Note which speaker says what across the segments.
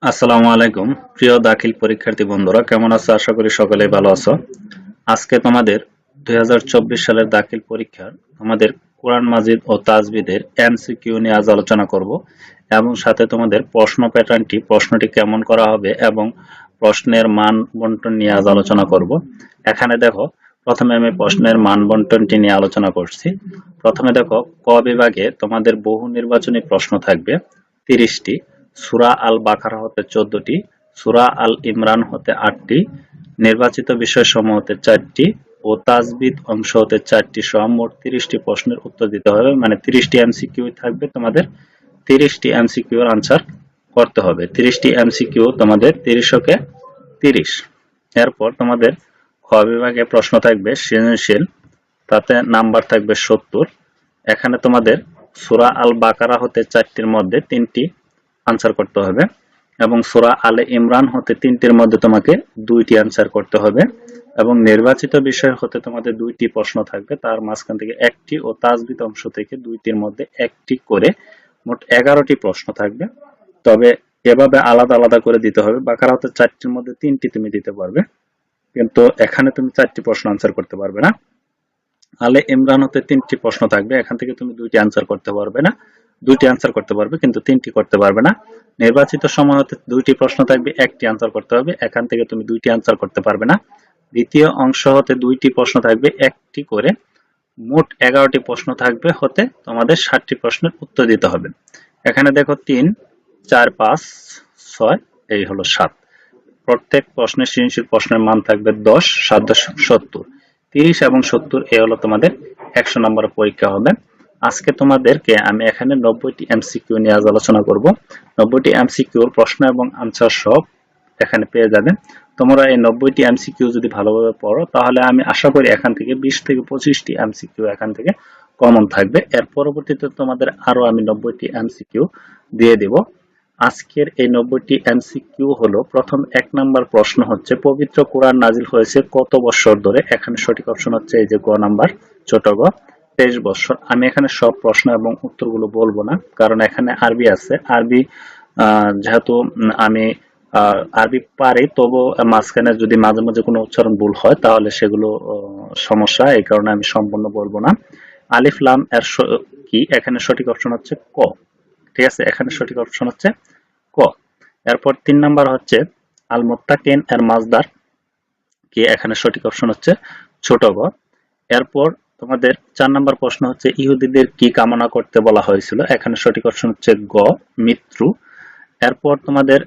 Speaker 1: আসসালামু আলাইকুম প্রিয় দাখিল পরীক্ষার্থী বন্ধুরা, কেমন আছো? আশা করি সকলেই ভালো আছো। আজকে তোমাদের 2024 সালের দাখিল পরীক্ষার আমাদের কোরআন মাজিদ ও তাজবিদের এমসিকিউ নিয়ে আজ আলোচনা করব এবং সাথে তোমাদের প্রশ্ন প্যাটার্নটি প্রশ্নটি কেমন করা হবে এবং প্রশ্নের মান বন্টন নিয়ে আজ আলোচনা করব। এখানে দেখো, প্রথমে আমি প্রশ্নের মান বন্টনটি নিয়ে আলোচনা করছি। প্রথমে দেখো, ক বিভাগে তোমাদের বহু নির্বাচনী প্রশ্ন থাকবে 30টি, সূরা আল বাকারা হতে 14টি, সূরা আল ইমরান হতে 8টি, নির্বাচিত বিষয়সমূহ হতে 4টি ও তাজবিদ অংশ হতে 4টি সহ মোট 30টি প্রশ্নের উত্তর দিতে হবে। মানে 30টি এমসিকিউ থাকবে, তোমাদের 30টি এমসিকিউ এর আনসার করতে হবে। 30টি এমসিকিউ তোমাদের 30কে 30। এরপর তোমাদের খ বিভাগে প্রশ্ন থাকবে সৃজনশীল, তাতে নাম্বার থাকবে 70। এখানে তোমাদের সূরা আল বাকারা হতে 4টির মধ্যে 3টি আনসার করতে হবে এবং সূরা আলে ইমরান হতে 3টির মধ্যে তোমাকে 2টি আনসার করতে হবে এবং নির্বাচিত বিষয় হতে তোমাদের 2টি প্রশ্ন থাকবে, তার মাঝখান থেকে 1টি ও তাজবিদ অংশ থেকে 2টির মধ্যে 1টি করে মোট 11টি প্রশ্ন থাকবে। তবে এভাবে আলাদা আলাদা করে দিতে হবে। বাকারা হতে 4টির মধ্যে 3টি তুমি দিতে পারবে, কিন্তু এখানে তুমি 4টি প্রশ্ন আনসার করতে পারবে না। আলে ইমরান হতে 3টি প্রশ্ন থাকবে, এখান থেকে তুমি 2টি আনসার করতে পারবে না। 2টি আনসার করতে পারবে কিন্তু 3টি করতে পারবে না। নির্বাচিত সময় হতে 2টি প্রশ্ন থাকবে, 1টি আনসার করতে হবে, এখান থেকে তুমি 2টি আনসার করতে পারবে না। দ্বিতীয় অংশ হতে 2টি প্রশ্ন থাকবে, 1টি করে মোট 11টি প্রশ্ন থাকবে, হতে তোমাদের 60টি প্রশ্নের উত্তর দিতে হবে। এখানে দেখো 3, 4, 5, 6, এই হলো 7। প্রত্যেক প্রশ্নের সৃজনশীল প্রশ্নের মান থাকবে 10, 7.70, 30 এবং 70। এ হলো তোমাদের 100 নম্বরের পরীক্ষা হবে। আজকে তোমাদেরকে আমি এখানে 90টি এমসিকিউ নিয়ে আজ আলোচনা করব। 90টি এমসিকিউর প্রশ্ন এবং আনসার সব এখানে পেয়ে যাবে। তোমরা এই 90টি এমসিকিউ যদি ভালোভাবে পড়ো, তাহলে আমি আশা করি এখান থেকে 20 থেকে 25টি এমসিকিউ এখান থেকে কমন থাকবে। এর পরবর্তীতে তোমাদের আরো আমি 90টি এমসিকিউ দিয়ে দিব। আজকের এই 90টি এমসিকিউ হলো, প্রথম 1 নাম্বার প্রশ্ন হচ্ছে, পবিত্র কোরআন নাজিল হয়েছে কত বছর ধরে? এখানে সঠিক অপশন হচ্ছে এই যে গ নাম্বার, ছোট গ, 23 বছর। আমি এখানে সব প্রশ্ন এবং উত্তরগুলো বলবো না, কারণ এখানে আরবি আছে। আরবি যেহেতু আমি আরবি পারি, তবু মাঝখানে যদি মাঝে মাঝে কোনো উচ্চারণ ভুল হয় তাহলে সেগুলো সমস্যা, এই কারণে আমি সম্পূর্ণ বলবো না। আলিফ লাম এর কি? এখানে সঠিক অপশন হচ্ছে ক। ঠিক আছে, এখানে সঠিক অপশন হচ্ছে ক। এরপর 3 নাম্বার হচ্ছে আল মুত্তাকিন এর মাজদার কি? এখানে সঠিক অপশন হচ্ছে ছোট গ। এরপর তোমাদের 4 নাম্বার প্রশ্ন হচ্ছে, ইহুদিদের কি কামনা করতে বলা হয়েছিল? এখানে সঠিক অপশন হচ্ছে গ, মৃত্যু। এরপর তোমাদের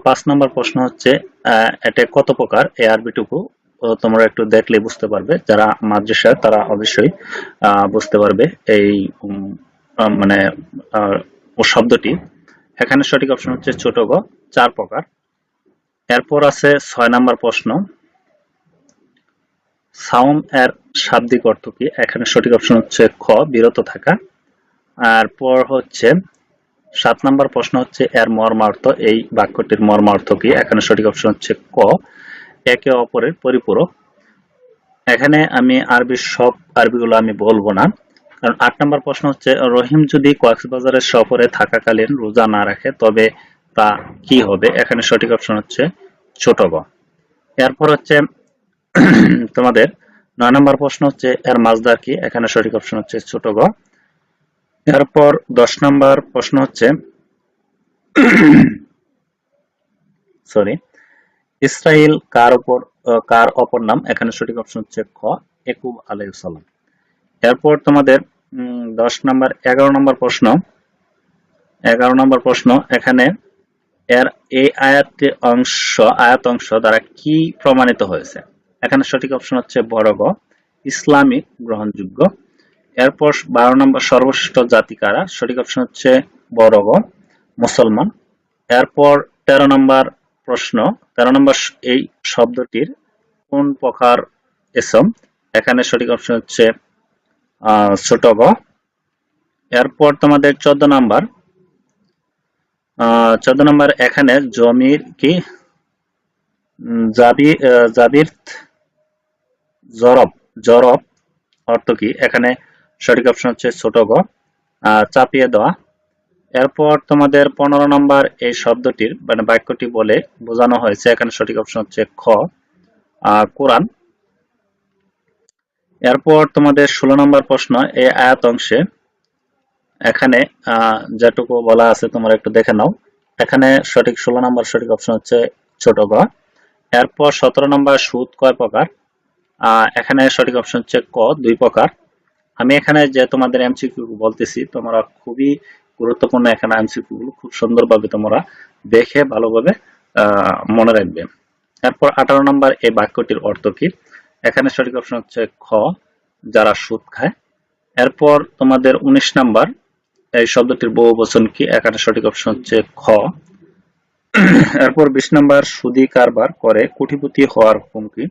Speaker 1: 5 নাম্বার প্রশ্ন হচ্ছে, এটা কত প্রকার? এই আরবিটুকু তোমরা একটু দেখলে বুঝতে পারবে, যারা মাদ্রাসা তারা অবশ্যই বুঝতে পারবে এই মানে ও শব্দটি। এখানে সঠিক অপশন হচ্ছে ছোট গ, 4 প্রকার। এরপর আছে 6 নাম্বার প্রশ্ন, সাওম এর শাব্দিক অর্থ কি? এখানে সঠিক অপশন হচ্ছে খ, বিরত থাকা। এরপর হচ্ছে 7 নাম্বার প্রশ্ন হচ্ছে, এর মর্মার্থ, এই বাক্যটির মর্মার্থ কি? এখানে সঠিক অপশন হচ্ছে ক, একে অপরের পরিপূরক। এখানে আমি সব আরবিগুলো আমি বলবো না, কারণ 8 নাম্বার প্রশ্ন হচ্ছে, রহিম যদি কক্সবাজারের সফরে থাকাকালীন রোজা না রাখে তবে তা কি হবে? এখানে সঠিক অপশন হচ্ছে ছোট গ। এরপর হচ্ছে তোমাদের 9 নাম্বার প্রশ্ন হচ্ছে, এর মাজদার কি? এখানে সঠিক অপশন হচ্ছে ছোট গ। এরপর 10 নাম্বার প্রশ্ন হচ্ছে, সরি, ইসরাইল কার অপর নাম? এখানে সঠিক অপশন হচ্ছে খ, ইয়াকুব আলাইহিস সালাম। এরপর তোমাদের 11 নম্বর প্রশ্ন, এখানে এর এই আয়াত অংশ দ্বারা কি প্রমাণিত হয়েছে? এখানে সঠিক অপশন হচ্ছে বড় গ, ইসলামিক গ্রহণযোগ্য। এরপর 12 নম্বর, সর্বশ্রেষ্ঠ জাতি কারা? সঠিক অপশন হচ্ছে বড় গ, মুসলমান। এরপর 13 নম্বর প্রশ্ন, 13 নম্বর, এই শব্দটির কোন প্রকার ইসম? এখানে সঠিক অপশন হচ্ছে ছোট গ। এরপর তোমাদের 14 নম্বর, এখানে জমির কি? জাবির জরব, জরব অর্থ কি? এখানে সঠিক অপশন হচ্ছে ছোট গ, চাপিয়ে দেওয়া। এরপর তোমাদের 15 নম্বর এই শব্দটির মানে বাক্যটি বলে বোঝানো হয়েছে, এখানে সঠিক অপশন হচ্ছে খ কোরআন। এরপর তোমাদের 16 নম্বর প্রশ্ন, এই আয়াত অংশে এখানে যেটুকু বলা আছে তোমরা একটু দেখে নাও। এখানে সঠিক 16 নম্বর সঠিক অপশন হচ্ছে ছোট গ। এরপর 17 নম্বর সুদ কয় প্রকার, এখানে সঠিক অপশন হচ্ছে ক 2 প্রকার। আমি এখানে যে তোমাদের এমসিকিউ বলতেছি তোমরা খুবই গুরুত্বপূর্ণ, এখানে এমসিকিউ গুলো খুব সুন্দরভাবে তোমরা দেখে ভালোভাবে মনে রাখবে। এরপর 18 নম্বর এই বাক্যটির অর্থ কি, এখানে সঠিক অপশন হচ্ছে খ যারা সুদ খায়। এরপর তোমাদের 19 নম্বর এই শব্দটির বহুবচন কি, এখানে সঠিক অপশন হচ্ছে খ। এরপর 20 নম্বর সুদী কারবার করে কোটিপতি হওয়ার হুকুম কি,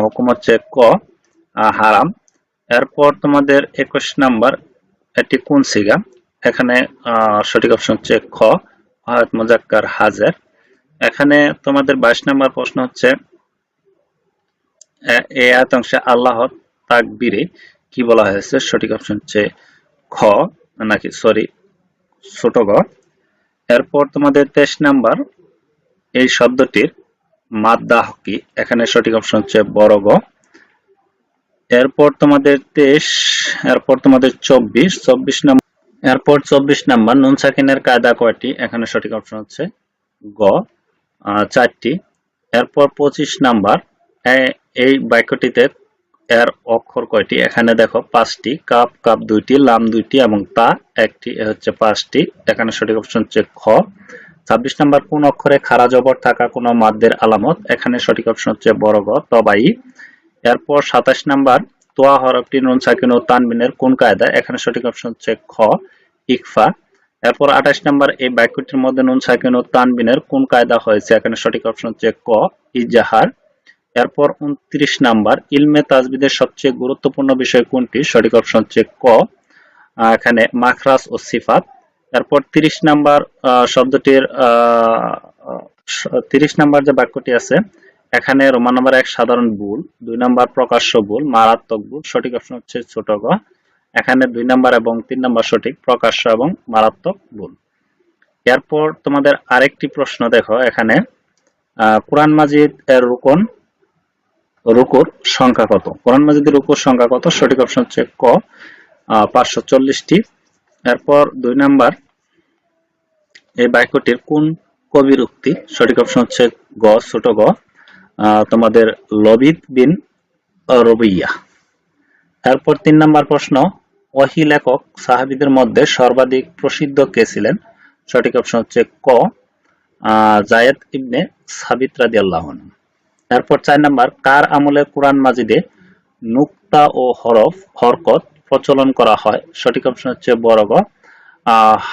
Speaker 1: হুকুম হচ্ছে ক হারাম। এরপর তোমাদের 21 নাম্বার এটি কোন সিগা, এখানে সঠিক অপশন হচ্ছে খ হায়াত মুজাক্কার হাজার। এখানে তোমাদের 22 নাম্বার প্রশ্ন হচ্ছে এই আয়াত অংশে আল্লাহ তাকবীরে কি বলা হয়েছে, সঠিক অপশন হচ্ছে খ নাকি সরি ছোট গ। এরপর তোমাদের 23 নাম্বার এই শব্দটির মাদ্দাহ কি, এখানে সঠিক অপশন হচ্ছে বড় গ। এরপর তোমাদের 23, এরপর তোমাদের 24 নাম্বার, এরপর 24 নাম্বার নুন সাকিনের কায়দা কয়টি, এখানে সঠিক অপশন হচ্ছে গ 4টি। এরপর 25 নাম্বার এই বাক্যটিতে এর অক্ষর কয়টি, এখানে দেখো 5টি, কাপ কাপ 2টি, লাম 2টি এবং তা 1টি, হচ্ছে 5টি, এখানে সঠিক অপশন হচ্ছে খ। 26 নাম্বার কোন অক্ষরে খাড়া জবর থাকা কোন মাদ্দের আলামত, এখানে সঠিক অপশন হচ্ছে বড় গ তবাই। এরপর 27 নাম্বার তোয়া হরফটি নুন সাকিন ও তানবিনের কোন কায়দা, এখানে সঠিক অপশন হচ্ছে খ ইকফা। এরপর 28 নাম্বার এই বাক্যটির মধ্যে নুন সাকিন ও তানবিনের কোন কায়দা হয়েছে, এখানে সঠিক অপশন হচ্ছে ক ইজাহার। এরপর 29 নাম্বার ইলমে তাজবিদের সবচেয়ে গুরুত্বপূর্ণ বিষয় কোনটি, সঠিক অপশন হচ্ছে ক এখানে মাখরাজ ও সিফাত। এরপর 30 নাম্বার শব্দটির 30 নাম্বার যে বাক্যটি আছে এখানে রোমান নাম্বার 1 সাধারণ ভুল, 2 নাম্বার প্রকাশ্য ভুল, মারাত্মক ভুল, সঠিক অপশন হচ্ছে ছোট গ। এখানে 2 নাম্বার এবং 3 নাম্বার সঠিক, প্রকাশ্য এবং মারাত্মক ভুল। এরপর তোমাদের আরেকটি প্রশ্ন দেখো, এখানে কোরআন মাজিদ এর রুকুর সংখ্যা কত, কোরআন মাজিদের রুকুর সংখ্যা কত, সঠিক অপশন হচ্ছে ক 540টি। এরপর 2 নাম্বার এই বাক্যটির কোন কবির উক্তি, সঠিক অপশন হচ্ছে গ ছোট গ তোমাদের লবিদ বিন রবিয়া। এরপর 3 নাম্বার প্রশ্ন ওহী লেখক সাহাবীদের মধ্যে সর্বাধিক প্রসিদ্ধ কে ছিলেন, সঠিক অপশন হচ্ছে ক যায়েদ ইবনে সাবিত রাদিয়াল্লাহু আনহু। এরপর 4 নাম্বার কার আমলে কোরআন মাজিদে নুক্তা ও হরকত প্রচলন করা হয়, সঠিক অপশন হচ্ছে বড় গ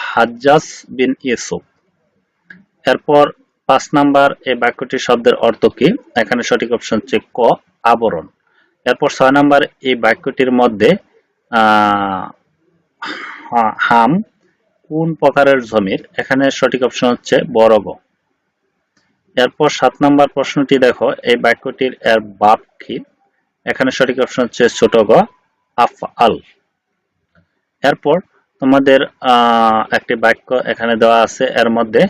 Speaker 1: হাজ্জাজ বিন ইউসুফ। এরপর 5 নাম্বার এই বাক্যটির শব্দের অর্থ কি, এখানে সঠিক অপশন হচ্ছে ক আবরণ। এরপর 6 নাম্বার এই বাক্যটির মধ্যে হাম কোন প্রকারের জমির, এখানে সঠিক অপশন হচ্ছে বড় গ। এরপর 7 নাম্বার প্রশ্নটি দেখো এই বাক্যটির এর বাপ কি, এখানে সঠিক অপশন হচ্ছে ছোট গ আফআল। এরপর তোমাদের একটি বাক্য এখানে দেওয়া আছে, এর মধ্যে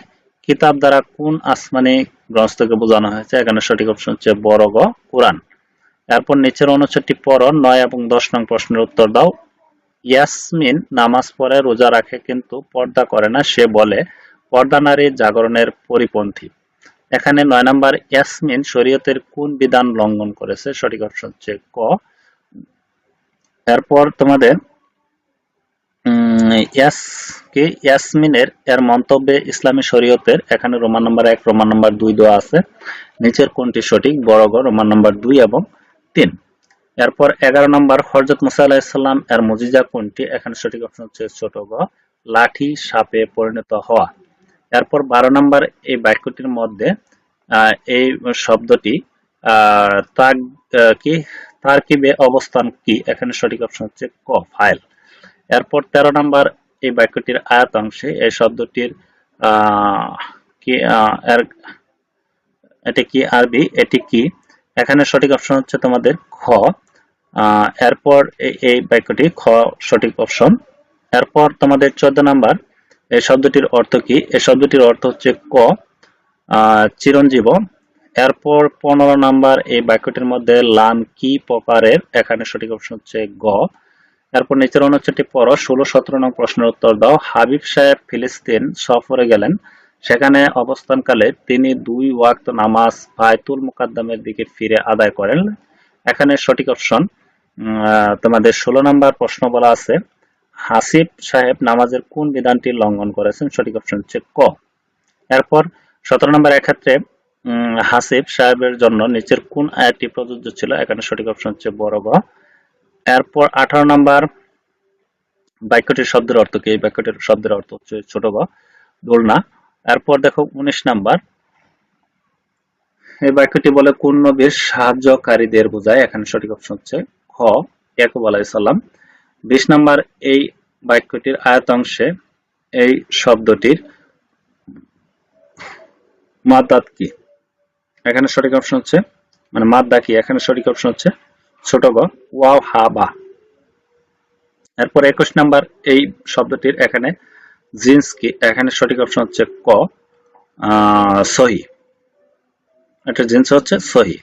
Speaker 1: কিতাব দ্বারা কোন আসমানি গ্রন্থকে বোঝানো হয়েছে, এখানে সঠিক অপশন হচ্ছে বড় গ কোরআন। এরপর নিচের অনুচ্ছেদটি পড়ো, 9 এবং 10 নং প্রশ্নের উত্তর দাও। ইয়াসমিন নামাজ পড়ে রোজা রাখে কিন্তু পর্দা করে না, সে বলে পর্দা নারী জাগরণের পরিপন্থী। এখানে 9 নাম্বার ইয়াসমিন শরীয়তের কোন বিধান লঙ্ঘন করেছে, সঠিক অপশন হচ্ছে ক। এরপর তোমাদের ইয়াসমিনের এর মন্তব্যে ইসলামী শরীয়তের, এখানে রোমান নাম্বার 1 রোমান নাম্বার 2 দেওয়া আছে, নিচের কোনটি সঠিক, বড় গ রোমান নাম্বার 2 এবং 3। এরপর 11 নাম্বার হযরত মুসা আলাইহিস সালাম এর মুজিজা কোনটি, এখানে সঠিক অপশন হচ্ছে ছোট গ লাঠি সাপে পরিণত হওয়া। এরপর 12 নাম্বার এই বাক্যটির মধ্যে এই শব্দটি তারকিবে অবস্থান কি, এখানে সঠিক অপশন হচ্ছে ক ফাইল। এরপর 13 নাম্বার এই বাক্যটির আয়াত অংশে এই শব্দটির এটি কি আরবি, এটি কি, এখানে সঠিক অপশন হচ্ছে তোমাদের খ। এরপর এই বাক্যটি খ সঠিক অপশন। এরপর তোমাদের 14 নাম্বার এই শব্দটির অর্থ কি? এই শব্দটির অর্থ হচ্ছে ক চিরঞ্জীব। এরপর 15 নাম্বার এই বাক্যটির মধ্যে লাম কি প্রকারের? এখানে সঠিক অপশন হচ্ছে গ। এরপর নিচের অনুচ্ছেদটি পড়ো, 16-17 নং প্রশ্নের উত্তর দাও। হাবিব সাহেব ফিলিস্তিন সফরে গেলেন, সেখানে অবস্থানকালে তিনি 2 ওয়াক্ত নামাজ বায়তুল মুকাদ্দামের দিকে ফিরে আদায় করেন। এখানে সঠিক অপশন তোমাদের 16 নাম্বার প্রশ্ন বলা আছে, হাসিব সাহেব নামাজের কোন বিধানটি লঙ্ঘন করেছেন? সঠিক অপশন হচ্ছে ক। এরপর 17 নম্বর এক্ষেত্রে হাসিব সাহেবের জন্য নিচের কোন আয়াতটি প্রযোজ্য ছিল? এখানে সঠিক অপশন হচ্ছে বড় গ। এরপর 18 নম্বর বাক্যটির শব্দের অর্থ কি? এই বাক্যটির শব্দের অর্থ হচ্ছে ছোট গ, দোলনা। এরপর দেখো 19 নাম্বার এই বাক্যটি বলে কোন নবীর সাহায্যকারীদের বোঝায়? এখানে সঠিক অপশন হচ্ছে খ, ইয়াকুব আলাইহিস সালাম। 20 নাম্বার এই বাক্যটির আয়াতাংশে এই শব্দটির মাদ্দাত কি? এখানে সঠিক অপশন হচ্ছে মানে মাদ্দা কি? এখানে সঠিক অপশন হচ্ছে ছোট গ, ওয়াও হা বা। এরপর 21 নাম্বার এই শব্দটির এখানে জিন্স কি? এখানে সঠিক অপশন হচ্ছে ক, সহি। এটা জিন্স হচ্ছে সহি।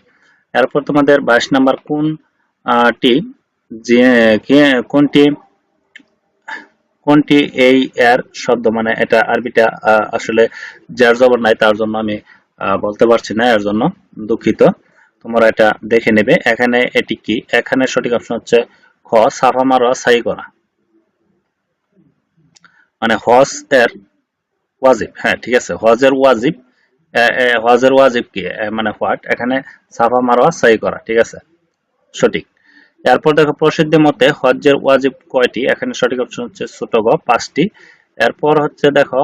Speaker 1: এরপর তোমাদের 22 নাম্বার কোনটি কোনটি এই এর শব্দ? মানে এটা আরবিটা আসলে যার জবর নাই, তার জন্য আমি বলতে পারছি না, এর জন্য দুঃখিত। তোমরা এটা দেখে নেবে। এখানে এটি কি? এখানে সঠিক অপশন হচ্ছে খ, সাফা মারওয়া সাই করা, মানে হজ এর ওয়াজিব। হ্যাঁ ঠিক আছে, হজের ওয়াজিব। হজের ওয়াজিব কি মানে হোয়াট? এখানে সাফা মারওয়া সাই করা, ঠিক আছে, সঠিক। এরপর দেখো প্রসিদ্ধি মতে হজ্জের ওয়াজিব কয়টি? এখানে সঠিক অপশন হচ্ছে ছোট গ, 5টি। এরপর হচ্ছে দেখো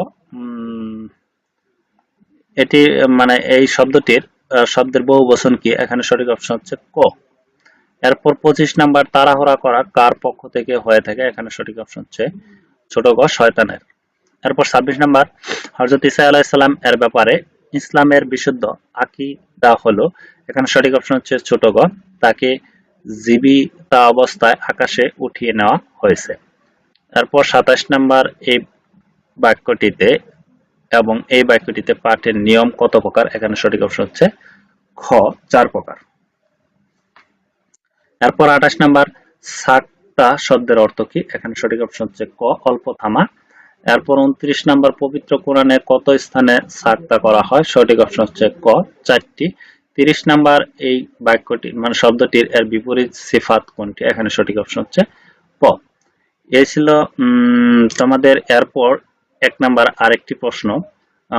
Speaker 1: এটি মানে এই শব্দটির শব্দের বহু বচন কি? এখানে সঠিক অপশন হচ্ছে ক। এরপর 25 নাম্বার তাড়াহুড়া করা কার পক্ষ থেকে হয়ে থাকে? এখানে সঠিক অপশন হচ্ছে ছোট গ, শয়তানের। এরপর 26 নাম্বার হযরত ঈসা আলাইহিস সালাম এর ব্যাপারে ইসলামের বিশুদ্ধ আকীদা হলো? এখানে সঠিক অপশন হচ্ছে ছোট গ, তাকে জীবিত অবস্থায় আকাশে উঠিয়ে নেওয়া হয়েছে। এরপর 27 নাম্বার এই বাক্যটিতে এবং এই বাক্যটিতে পাঠের নিয়ম কত প্রকার? এখানে সঠিক অপশন হচ্ছে খ, 4 প্রকার। এরপর 28 নাম্বার সাক্তা শব্দের অর্থ কি? এখানে সঠিক অপশন হচ্ছে ক, অল্প থামা। এরপর 29 নাম্বার পবিত্র কোরআনে কত স্থানে সাক্তা করা হয়? সঠিক অপশন হচ্ছে ক, 4টি। 30 নাম্বার এই বাক্যটি মানে শব্দটির এর বিপরীত সিফাত কোনটি? এখানে সঠিক অপশন হচ্ছে ক। এই ছিল তোমাদের। এরপর 1 নাম্বার আরেকটি প্রশ্ন,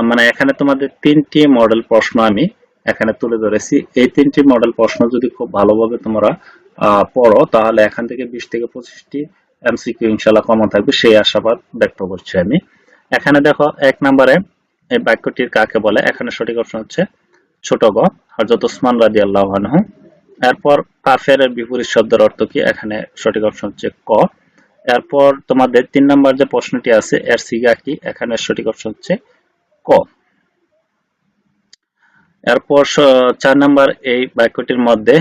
Speaker 1: মানে এখানে তোমাদের 3টি মডেল প্রশ্ন আমি এখানে তুলে ধরেছি। এই 3টি মডেল প্রশ্ন যদি খুব ভালোভাবে তোমরা পড়ো, তাহলে এখান থেকে 20 থেকে 25টি এমসিকিউ ইনশাআল্লাহ কমন থাকবে, সেই আশাবাদ ব্যক্ত করছি আমি। এখানে দেখো 1 নম্বরে এই বাক্যটির কাকে বলে? এখানে সঠিক অপশন হচ্ছে ছোট গ, হযরত ওসমান রাদিয়াল্লাহু আনহু। এরপর কাফেরের বিপরীত শব্দের অর্থ কি? এখানে সঠিক অপশন হচ্ছে ক। এরপর তোমাদের 3 নম্বর যে প্রশ্নটি আছে এর সিগা কি? এখানে সঠিক অপশন হচ্ছে ক। এরপর 4 নম্বর এই বাক্যটির মধ্যে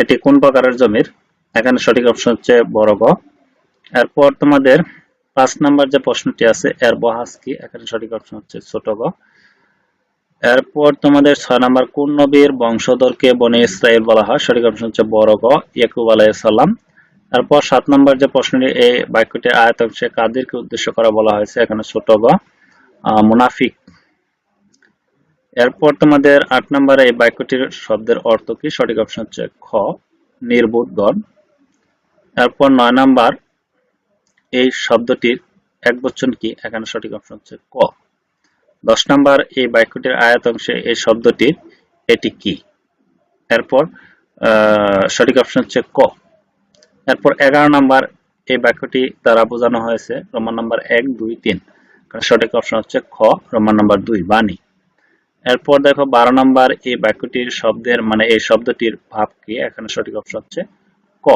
Speaker 1: এটি কোন প্রকারের জমির? এখানে সঠিক অপশন হচ্ছে বড় গ। এরপর তোমাদের 5 নম্বর যে প্রশ্নটি আছে এর বহাস কি? এখানে সঠিক অপশন হচ্ছে ছোট গ। এরপর তোমাদের 6 নম্বর কোন নবীর বংশধরকে বনি ইসরাইল বলা হয়? সঠিক অপশন হচ্ছে বড় গ, ইয়াকুব আলাইহিস সালাম। এরপর 7 নম্বর যে প্রশ্নটি এই বাক্যটির আয়াতাংশে কাদেরকে উদ্দেশ্য করা বলা হয়েছে? এখানে ছোট গ, মুনাফিক। এরপর তোমাদের 8 নম্বরে এই বাক্যটির শব্দের অর্থ কি? সঠিক অপশন হচ্ছে খ, নির্বোধগণ। এরপর 9 নাম্বার এই শব্দটির একবচন কি? এখানে সঠিক অপশন হচ্ছে ক। 10 নাম্বার এই বাক্যটির আয়াতাংশে এই শব্দটির এটি কি? এরপর সঠিক অপশন হচ্ছে ক। এরপর 11 নাম্বার এই বাক্যটি দ্বারা বোঝানো হয়েছে রোমান নাম্বার 1, 2, 3। সঠিক অপশন হচ্ছে খ, রোমান নাম্বার 2, বাণী। এরপর দেখো 12 নাম্বার এই বাক্যটির শব্দের মানে এই শব্দটির ভাব কি? এখানে সঠিক অপশন হচ্ছে ক,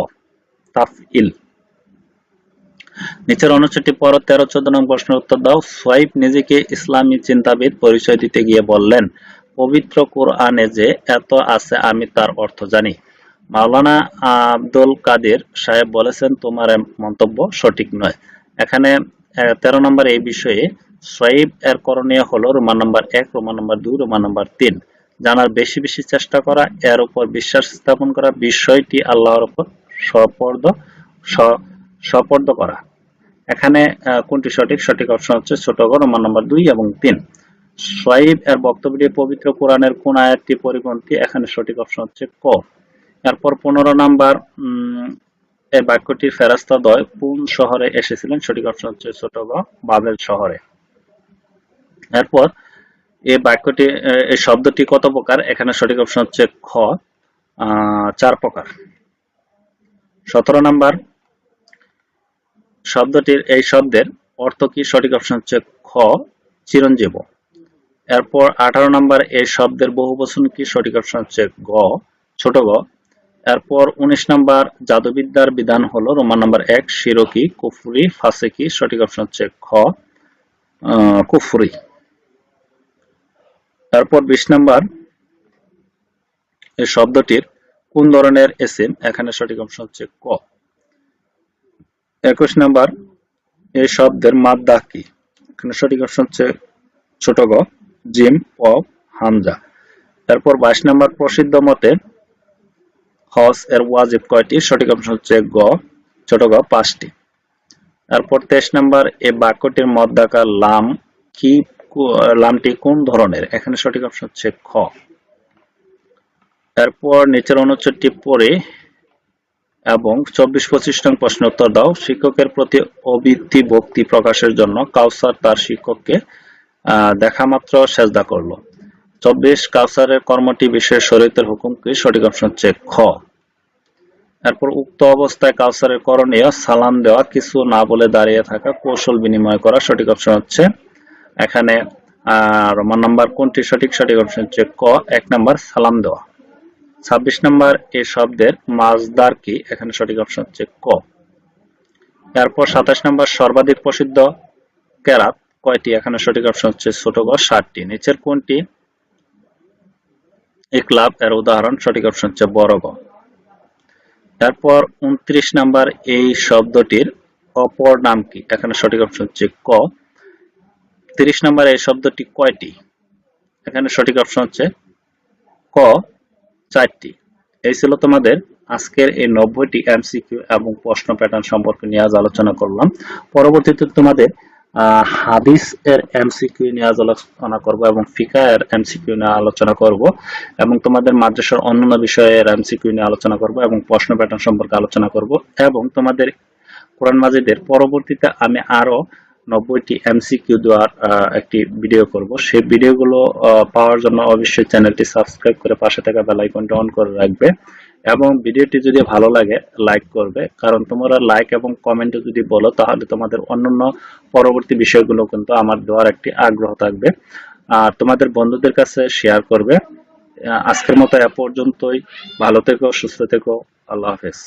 Speaker 1: তাফইল। নিচের অনুচ্ছেদটি পড়ো, 13, 14 নং প্রশ্নের উত্তর দাও। সোয়াইব নিজেকে ইসলামী চিন্তাবিদ পরিচয় দিতে গিয়ে বললেন, পবিত্র কোরআনে যে এত আছে আমি তার অর্থ জানি। মাওলানা আব্দুল কাদের সাহেব বলেছেন তোমার মন্তব্য সঠিক নয়। এখানে 13 নম্বর এই বিষয়ে সয়ীব এর করণীয় হলো Roman number 1, Roman number 2, Roman number 3 জানার বেশি বেশি চেষ্টা করা, এর উপর বিশ্বাস স্থাপন করা, বিষয়টি আল্লাহর উপর সপর্দ করা। এখানে কোনটি সঠিক? সঠিক অপশন হচ্ছে ছোট গ, রোমান নাম্বার 2 এবং 3। সয়ীব এর বক্তব্যটি পবিত্র কোরআনের কোন আয়াতটি পরিপন্থী? এখানে সঠিক অপশন হচ্ছে ক। এরপর 15 নাম্বার এই বাক্যটির ফেরেশতাদ্বয় কোন শহরে এসেছিলেন? সঠিক অপশন হচ্ছে ছোট গ, বাবেল শহরে। এরপর এই বাক্যটি এই শব্দটি কত প্রকার? এখানে সঠিক অপশন হচ্ছে খ, 4 প্রকার। 17 নাম্বার শব্দটির এই শব্দের অর্থ কি? সঠিক অপশন হচ্ছে খ, চিরঞ্জীব। এরপর 18 নাম্বার এই শব্দের বহুবচন কি? সঠিক অপশন হচ্ছে গ, ছোট গ। এরপর 19 নাম্বার জাদুবিদ্যার বিধান হলো রোমান নাম্বার 1 শিরকি, কুফরি, ফাসিকি। সঠিক অপশন হচ্ছে খ, কুফরি। তারপর 20 নাম্বার এই শব্দটির কোন ধরনের এসিম? এখানে সঠিক অপশন হচ্ছে ক। 21 নাম্বার এই শব্দের মাদ্দা কি? এখানে সঠিক অপশন হচ্ছে ছোট গ, জিম, অফ, হামজা। তারপর 22 নাম্বার প্রসিদ্ধ মতে হজ এর ওয়াজিব কয়টি? সঠিক অপশন হচ্ছে গ, ছোট গ, 5টি। তারপর 23 নাম্বার এই বাক্যটির মধ্যাকার লাম কি? লামটি কোন ধরনের? এখানে সঠিক অপশন হচ্ছে খ। এরপর নিচের অনুচ্ছেদটি পড়ে এবং 24-25 নং প্রশ্ন উত্তর দাও। শিক্ষকের প্রতি অবৃত্তি ভক্তি প্রকাশের জন্য কাউসার তার শিক্ষককে দেখা মাত্র সেজদা করলো। 24 কাউসারের কর্মটি বিশেষ শরীয়তের হুকুম কি? সঠিক অপশন হচ্ছে খ। এরপর উক্ত অবস্থায় কাউসারের করণীয় সালাম দেওয়া, কিছু না বলে দাঁড়িয়ে থাকা, কৌশল বিনিময় করা। সঠিক অপশন হচ্ছে এখানে রোমান নাম্বার কোনটি সঠিক? সঠিক অপশন হচ্ছে ক, 1 নাম্বার সালাম দেওয়া। 26 নাম্বার এই শব্দের মাজদার কি? এখানে সঠিক অপশন হচ্ছে ক। এরপর 27 নাম্বার সর্বাধিক প্রসিদ্ধ কেরাত কয়টি? এখানে সঠিক অপশন হচ্ছে ছোট গ, 7টি। নিচের কোনটি ইকলাব এর উদাহরণ? সঠিক অপশন হচ্ছে বড় গ। এরপর 29 নাম্বার এই শব্দটির অপর নাম কি? এখানে সঠিক অপশন হচ্ছে ক। 30 নাম্বার এই শব্দটি কয়টি? এখানে সঠিক অপশন হচ্ছে ক, 4টি। এই ছিল তোমাদের আজকের এই 90টি এমসিকিউ এবং প্রশ্ন প্যাটার্ন সম্পর্কে নিয়ে আজ আলোচনা করলাম। পরবর্তীতে তোমাদের হাদিস এর এমসিকিউ নিয়ে আজ আলোচনা করব এবং ফিকহ এর এমসিকিউ নিয়ে আলোচনা করব এবং তোমাদের মাদ্রাসার অন্যান্য বিষয়ের এমসিকিউ নিয়ে আলোচনা করব এবং প্রশ্ন প্যাটার্ন সম্পর্কে আলোচনা করব এবং তোমাদের কোরআন মাজিদের পরবর্তীতে আমি আরো 90টি এমসিকিউ দেওয়ার একটি ভিডিও করব। সেই ভিডিওগুলো পাওয়ার জন্য অবশ্যই চ্যানেলটি সাবস্ক্রাইব করে পাশে থাকা বেল আইকনটি অন করে রাখবে এবং ভিডিওটি যদি ভালো লাগে লাইক করবে, কারণ তোমরা লাইক এবং কমেন্টে যদি বলো তাহলে তোমাদের অন্যান্য পরবর্তী বিষয়গুলো কিন্তু আমার দেওয়ার একটি আগ্রহ থাকবে। আর তোমাদের বন্ধুদের কাছে শেয়ার করবে। আজকের মতো এ পর্যন্তই। ভালো থেকো, সুস্থ থেকো। আল্লাহ হাফেজ।